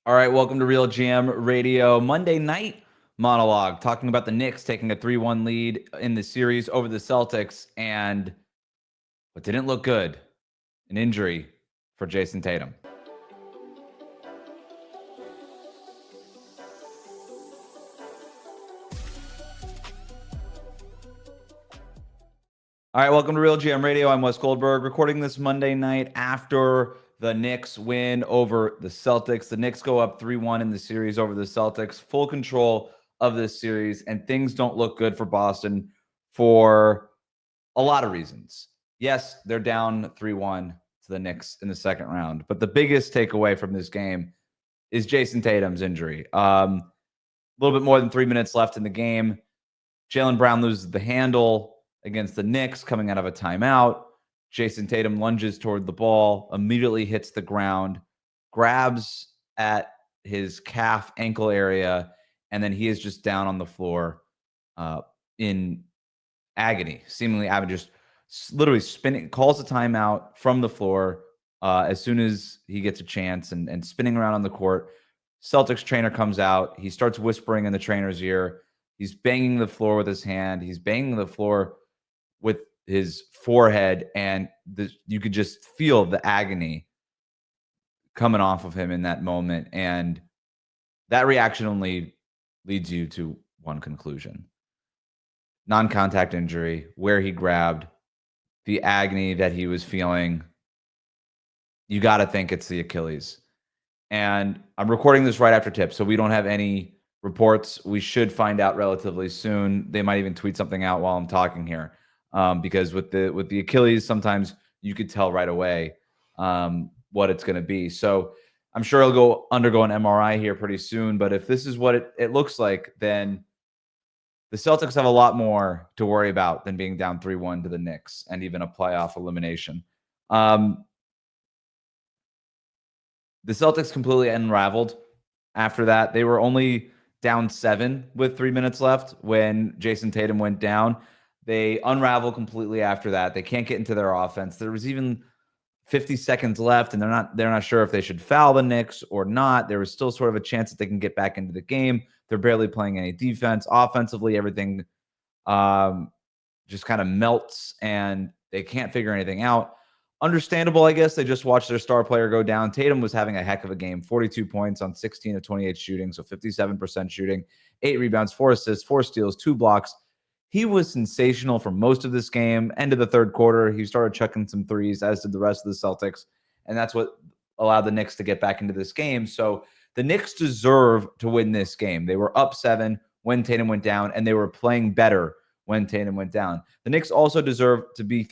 All right, welcome to RealGM Radio Monday night monologue, talking about the Knicks taking a 3-1 lead in the series over the Celtics, and what didn't look good, an injury for Jayson Tatum. All right, welcome to RealGM Radio. I'm Wes Goldberg, recording this Monday night after the Knicks win over the Celtics. The Knicks go up 3-1 in the series over the Celtics, full control of this series, and things don't look good for Boston for a lot of reasons. Yes, they're down 3-1 to the Knicks in the second round, but the biggest takeaway from this game is Jayson Tatum's injury. A little bit more than 3 minutes left in the game. Jaylen Brown loses the handle against the Knicks coming out of a timeout. Jayson Tatum lunges toward the ball, immediately hits the ground, grabs at his calf ankle area, and then he is just down on the floor in agony, seemingly just literally spinning, calls a timeout from the floor as soon as he gets a chance and spinning around on the court. Celtics trainer comes out. He starts whispering in the trainer's ear. He's banging the floor with his hand. He's banging the floor with his forehead, and you could just feel the agony coming off of him in that moment. And that reaction only leads you to one conclusion: non-contact injury, where he grabbed, the agony that he was feeling. You got to think it's the Achilles. And I'm recording this right after tip, so we don't have any reports. We should find out relatively soon. They might even tweet something out while I'm talking here, because with the Achilles, sometimes you could tell right away what it's going to be. So I'm sure he'll undergo an MRI here pretty soon. But if this is what it looks like, then the Celtics have a lot more to worry about than being down 3-1 to the Knicks and even a playoff elimination. The Celtics completely unraveled after that. They were only down 7 with 3 minutes left when Jayson Tatum went down. They unravel completely after that. They can't get into their offense. There was even 50 seconds left, and they're not sure if they should foul the Knicks or not. There was still sort of a chance that they can get back into the game. They're barely playing any defense. Offensively, everything just kind of melts, and they can't figure anything out. Understandable, I guess. They just watched their star player go down. Tatum was having a heck of a game. 42 points on 16 of 28 shooting, so 57% shooting, 8 rebounds, 4 assists, 4 steals, 2 blocks. He was sensational for most of this game. End of the third quarter, he started chucking some threes, as did the rest of the Celtics, and that's what allowed the Knicks to get back into this game. So the Knicks deserve to win this game. They were up 7 when Tatum went down, and they were playing better when Tatum went down. The Knicks also deserve to be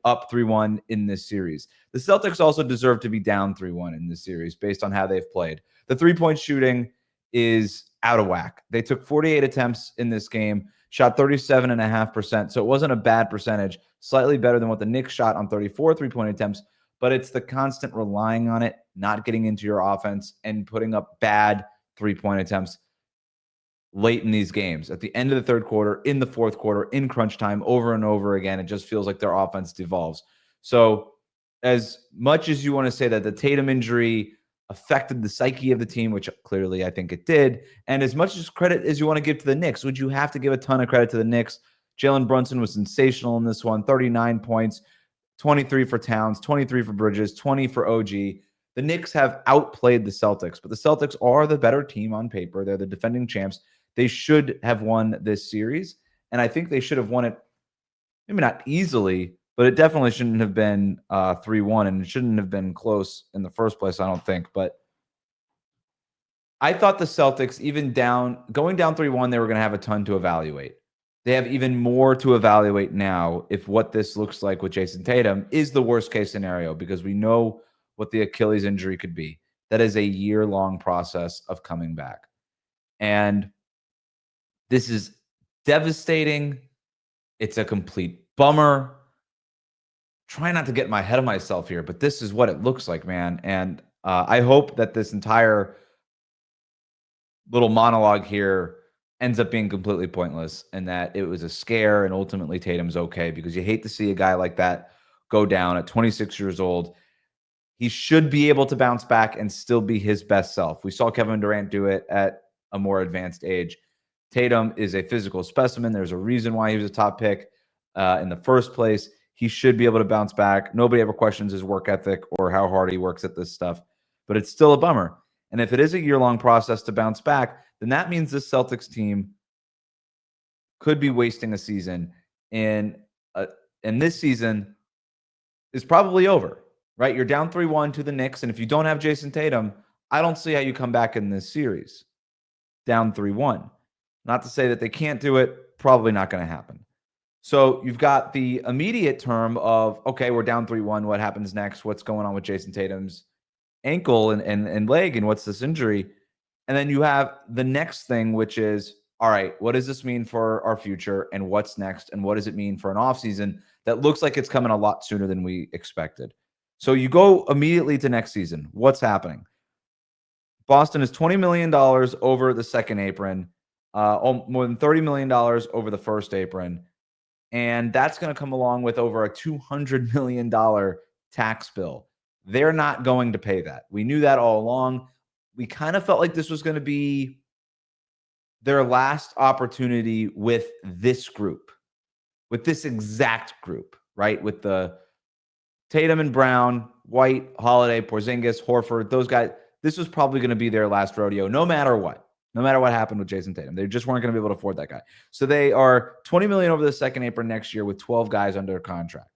up 3-1 in this series. The Celtics also deserve to be down 3-1 in this series based on how they've played. The three-point shooting is out of whack. They took 48 attempts in this game, shot 37.5%, so it wasn't a bad percentage, slightly better than what the Knicks shot on 34 three-point attempts, but it's the constant relying on it, not getting into your offense, and putting up bad three-point attempts late in these games, at the end of the third quarter, in the fourth quarter, in crunch time, over and over again. It just feels like their offense devolves. So as much as you want to say that the Tatum injury affected the psyche of the team, which clearly I think it did, and as much as credit as you want to give to the Knicks, which you have to give a ton of credit to the Knicks, Jalen Brunson was sensational in this one, 39 points, 23 for Towns, 23 for Bridges, 20 for OG. The Knicks have outplayed the Celtics, but the Celtics are the better team on paper. They're the defending champs. They should have won this series, and I think they should have won it, maybe not easily, but it definitely shouldn't have been 3-1, and it shouldn't have been close in the first place, I don't think. But I thought the Celtics, even going down 3-1, they were going to have a ton to evaluate. They have even more to evaluate now if what this looks like with Jayson Tatum is the worst-case scenario, because we know what the Achilles injury could be. That is a year-long process of coming back. And this is devastating. It's a complete bummer. Try not to get in my head of myself here, but this is what it looks like, man. And I hope that this entire little monologue here ends up being completely pointless and that it was a scare and ultimately Tatum's okay, because you hate to see a guy like that go down at 26 years old. he should be able to bounce back and still be his best self. We saw Kevin Durant do it at a more advanced age. Tatum is a physical specimen. There's a reason why he was a top pick in the first place. He should be able to bounce back. Nobody ever questions his work ethic or how hard he works at this stuff, but it's still a bummer. And if it is a year-long process to bounce back, then that means this Celtics team could be wasting a season. And this season is probably over, right? You're down 3-1 to the Knicks. And if you don't have Jayson Tatum, I don't see how you come back in this series down 3-1. Not to say that they can't do it, probably not going to happen. So you've got the immediate term of, okay, we're down 3-1. What happens next? What's going on with Jayson Tatum's ankle and leg, and what's this injury? And then you have the next thing, which is, all right, what does this mean for our future, and what's next, and what does it mean for an offseason that looks like it's coming a lot sooner than we expected? So you go immediately to next season. What's happening? Boston is $20 million over the second apron, more than $30 million over the first apron. And that's going to come along with over a $200 million tax bill. They're not going to pay that. We knew that all along. We kind of felt like this was going to be their last opportunity with this group, with this exact group, right? With the Tatum and Brown, White, Holiday, Porzingis, Horford, those guys. This was probably going to be their last rodeo, no matter what. No matter what happened with Jayson Tatum. They just weren't going to be able to afford that guy. So they are $20 million over the second apron next year with 12 guys under contract.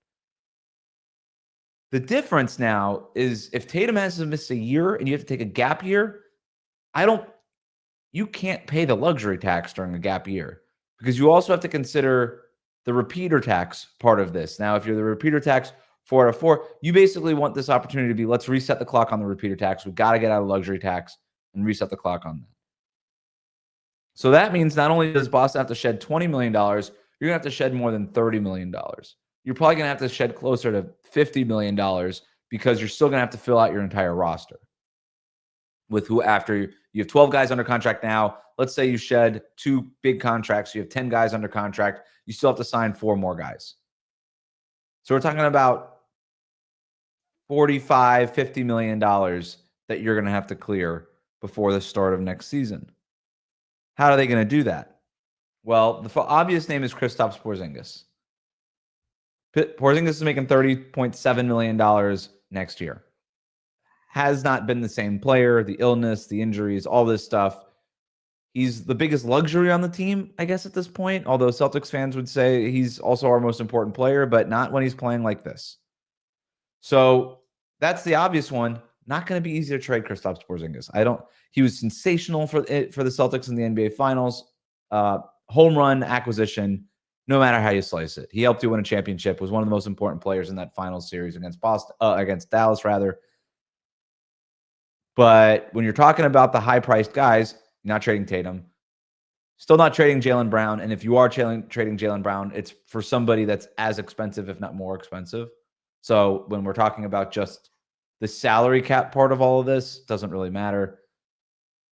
The difference now is if Tatum has to miss a year and you have to take a gap year, you can't pay the luxury tax during a gap year because you also have to consider the repeater tax part of this. Now, if you're the repeater tax 4 out of 4, you basically want this opportunity to be, let's reset the clock on the repeater tax. We've got to get out of luxury tax and reset the clock on that. So that means not only does Boston have to shed $20 million, you're going to have to shed more than $30 million. You're probably going to have to shed closer to $50 million because you're still going to have to fill out your entire roster. With who, after you have 12 guys under contract now, let's say you shed 2 big contracts, you have 10 guys under contract, you still have to sign 4 more guys. So we're talking about $45, $50 million that you're going to have to clear before the start of next season. How are they going to do that? Well, the obvious name is Kristaps Porzingis. Porzingis is making $30.7 million next year. Has not been the same player, the illness, the injuries, all this stuff. He's the biggest luxury on the team, I guess, at this point, although Celtics fans would say he's also our most important player, but not when he's playing like this. So that's the obvious one. Not going to be easy to trade Kristaps Porzingis. He was sensational for the Celtics in the NBA Finals. Home run acquisition, no matter how you slice it. He helped you win a championship, was one of the most important players in that finals series against Dallas, rather. But when you're talking about the high-priced guys, you're not trading Tatum. Still not trading Jaylen Brown. And if you are trading Jaylen Brown, it's for somebody that's as expensive, if not more expensive. So when we're talking about just the salary cap part of all of this, doesn't really matter.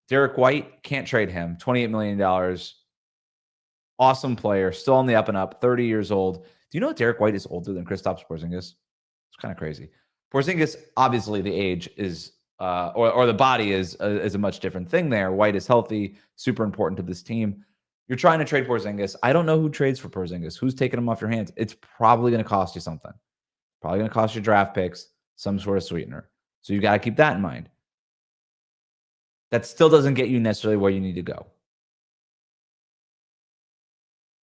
Derek White, can't trade him. $28 million. Awesome player. Still on the up and up. 30 years old. Do you know Derek White is older than Kristaps Porzingis? It's kind of crazy. Porzingis, obviously the age is, or the body is a much different thing there. White is healthy, super important to this team. You're trying to trade Porzingis. I don't know who trades for Porzingis. Who's taking him off your hands? It's probably going to cost you something. Probably going to cost you draft picks, some sort of sweetener. So you got to keep that in mind. That still doesn't get you necessarily where you need to go.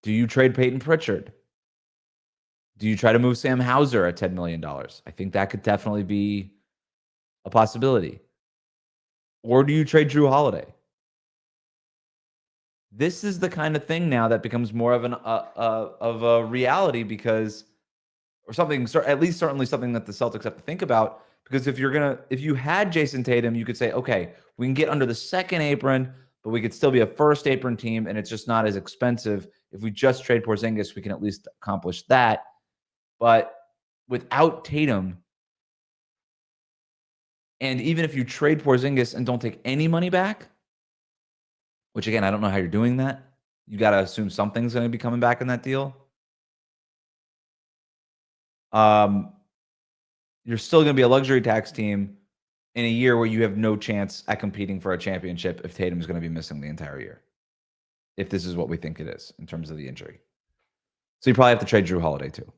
Do you trade Peyton Pritchard? Do you try to move Sam Hauser at $10 million? I think that could definitely be a possibility. Or do you trade Drew Holiday? This is the kind of thing now that becomes more of a reality because, or something, at least certainly something that the Celtics have to think about. Because if you had Jayson Tatum, you could say, okay, we can get under the second apron, but we could still be a first apron team, and it's just not as expensive. If we just trade Porzingis, we can at least accomplish that. But without Tatum, and even if you trade Porzingis and don't take any money back, which again, I don't know how you're doing that. You got to assume something's going to be coming back in that deal. you're still going to be a luxury tax team in a year where you have no chance at competing for a championship if Tatum's going to be missing the entire year. If this is what we think it is in terms of the injury. So you probably have to trade Jrue Holiday too.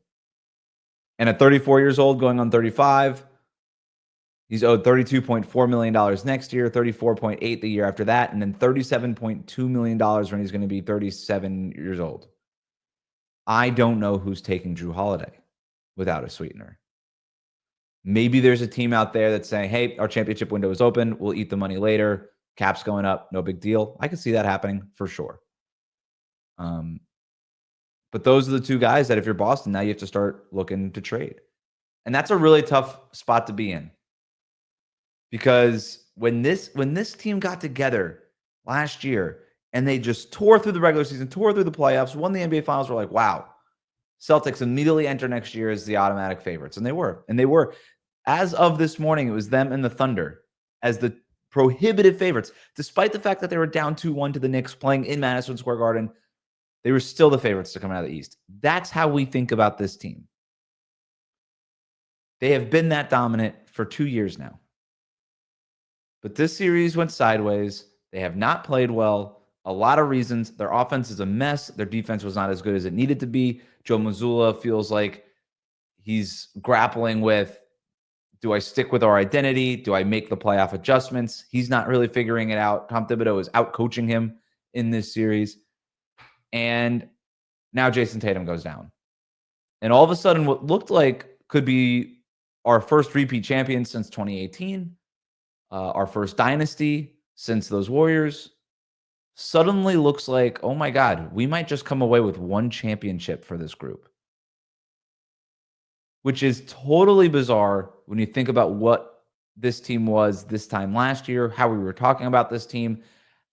And at 34 years old, going on 35, he's owed $32.4 million next year, $34.8 the year after that, and then $37.2 million when he's going to be 37 years old. I don't know who's taking Jrue Holiday without a sweetener. Maybe there's a team out there that's saying, hey, our championship window is open. We'll eat the money later. Cap's going up. No big deal. I could see that happening for sure. But those are the two guys that if you're Boston, now you have to start looking to trade. And that's a really tough spot to be in. Because when this team got together last year and they just tore through the regular season, tore through the playoffs, won the NBA Finals, we're like, wow, Celtics immediately enter next year as the automatic favorites. And they were. And they were. As of this morning, it was them and the Thunder as the prohibitive favorites. Despite the fact that they were down 2-1 to the Knicks playing in Madison Square Garden, they were still the favorites to come out of the East. That's how we think about this team. They have been that dominant for 2 years now. But this series went sideways. They have not played well. A lot of reasons. Their offense is a mess. Their defense was not as good as it needed to be. Joe Mazzulla feels like he's grappling with, do I stick with our identity? Do I make the playoff adjustments? He's not really figuring it out. Tom Thibodeau is out coaching him in this series. And now Jayson Tatum goes down. And all of a sudden, what looked like could be our first repeat champion since 2018, our first dynasty since those Warriors, suddenly looks like, oh my God, we might just come away with one championship for this group. Which is totally bizarre when you think about what this team was this time last year, how we were talking about this team,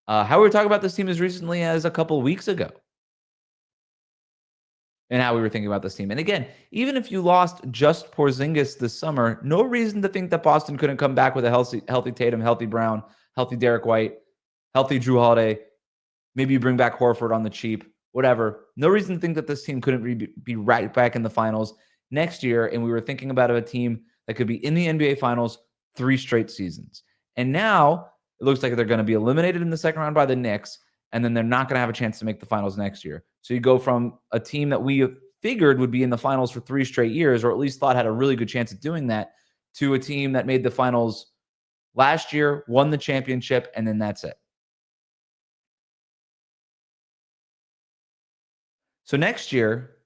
how we were talking about this team as recently as a couple of weeks ago. And how we were thinking about this team. And again, even if you lost just Porzingis this summer, no reason to think that Boston couldn't come back with a healthy Tatum, healthy Brown, healthy Derek White, healthy Jrue Holiday. Maybe you bring back Horford on the cheap, whatever. No reason to think that this team couldn't be right back in the finals next year. And we were thinking about a team that could be in the NBA Finals 3 straight seasons. And now it looks like they're going to be eliminated in the second round by the Knicks. And then they're not going to have a chance to make the finals next year. So you go from a team that we figured would be in the finals for 3 straight years, or at least thought had a really good chance of doing that, to a team that made the finals last year, won the championship, and then that's it. So next year,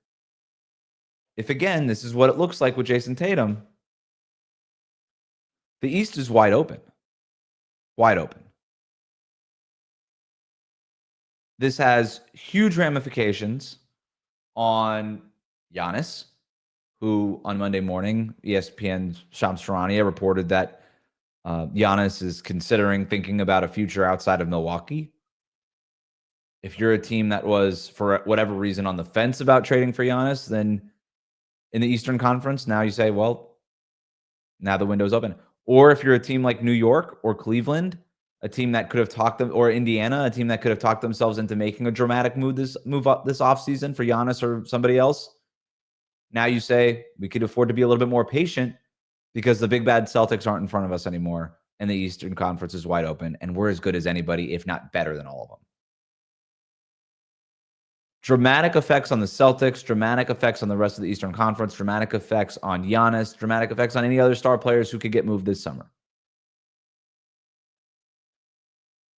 if again, this is what it looks like with Jayson Tatum, the East is wide open. Wide open. This has huge ramifications on Giannis, who on Monday morning, ESPN's Shams Charania reported that Giannis is thinking about a future outside of Milwaukee. If you're a team that was, for whatever reason, on the fence about trading for Giannis, then in the Eastern Conference, now you say, well, now the window's open. Or if you're a team like New York or Cleveland, a team that could have talked them, or Indiana, a team that could have talked themselves into making a dramatic move this offseason for Giannis or somebody else. Now you say we could afford to be a little bit more patient because the big bad Celtics aren't in front of us anymore, and the Eastern Conference is wide open, and we're as good as anybody, if not better than all of them. Dramatic effects on the Celtics, dramatic effects on the rest of the Eastern Conference, dramatic effects on Giannis, dramatic effects on any other star players who could get moved this summer.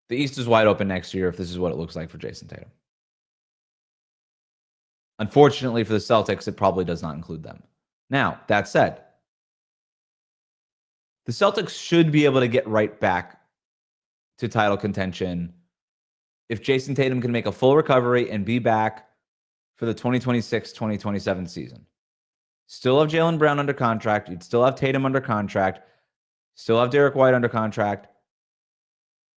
The East is wide open next year if this is what it looks like for Jayson Tatum. Unfortunately for the Celtics, it probably does not include them. Now, that said, the Celtics should be able to get right back to title contention if Jayson Tatum can make a full recovery and be back for the 2026-2027 season. Still have Jaylen Brown under contract. You'd still have Tatum under contract. Still have Derek White under contract.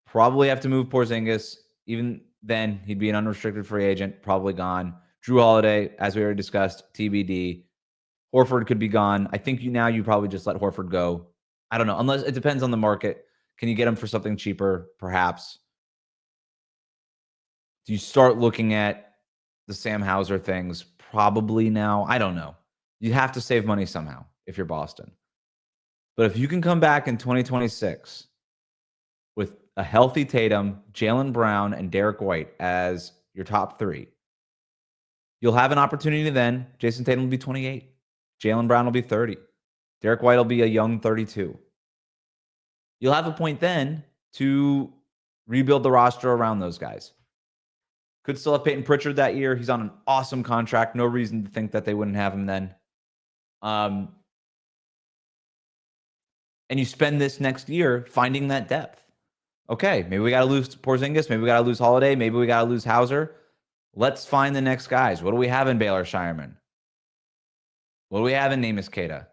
Probably have to move Porzingis. Even then, he'd be an unrestricted free agent, probably gone. Jrue Holiday, as we already discussed, TBD. Horford could be gone. I think you probably just let Horford go. I don't know. Unless it depends on the market. Can you get him for something cheaper? Perhaps. Do you start looking at the Sam Hauser things? Probably now. I don't know. You have to save money somehow if you're Boston. But if you can come back in 2026 with a healthy Tatum, Jaylen Brown, and Derek White as your top three, you'll have an opportunity then. Jayson Tatum will be 28. Jaylen Brown will be 30. Derek White will be a young 32. You'll have a point then to rebuild the roster around those guys. Could still have Peyton Pritchard that year. He's on an awesome contract. No reason to think that they wouldn't have him then. And you spend this next year finding that depth. Okay, maybe we got to lose Porzingis. Maybe we got to lose Holiday. Maybe we got to lose Hauser. Let's find the next guys. What do we have in Baylor Shireman? What do we have in Namus Keita?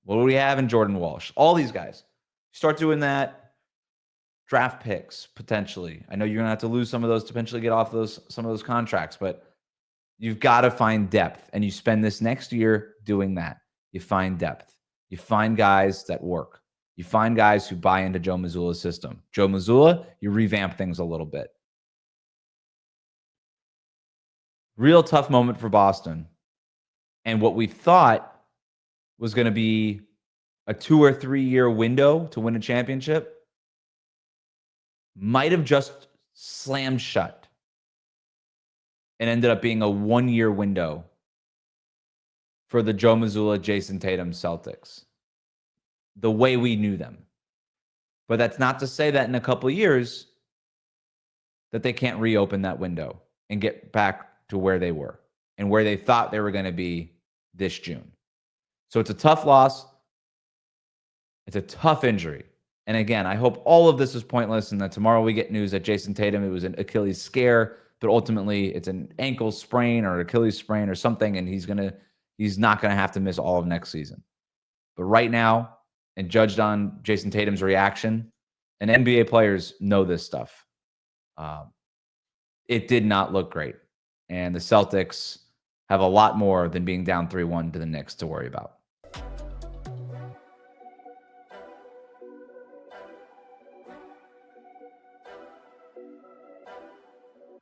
What do we have in Jordan Walsh? All these guys. Start doing that. Draft picks, potentially. I know you're going to have to lose some of those to potentially get off some of those contracts, but you've got to find depth. And you spend this next year doing that. You find depth. You find guys that work. You find guys who buy into Joe Mazzulla's system. Joe Mazzulla, you revamp things a little bit. Real tough moment for Boston. And what we thought was going to be a 2 or 3 year window to win a championship might have just slammed shut and ended up being a 1 year window for the Joe Mazzulla, Jayson Tatum Celtics, the way we knew them. But that's not to say that in a couple of years that they can't reopen that window and get back to where they were and where they thought they were going to be this June. So it's a tough loss. It's a tough injury. And again, I hope all of this is pointless and that tomorrow we get news that Jayson Tatum, it was an Achilles scare, but ultimately it's an ankle sprain or Achilles sprain or something, and he's not going to have to miss all of next season. But right now, and judged on Jayson Tatum's reaction, and NBA players know this stuff, it did not look great. And the Celtics have a lot more than being down 3-1 to the Knicks to worry about.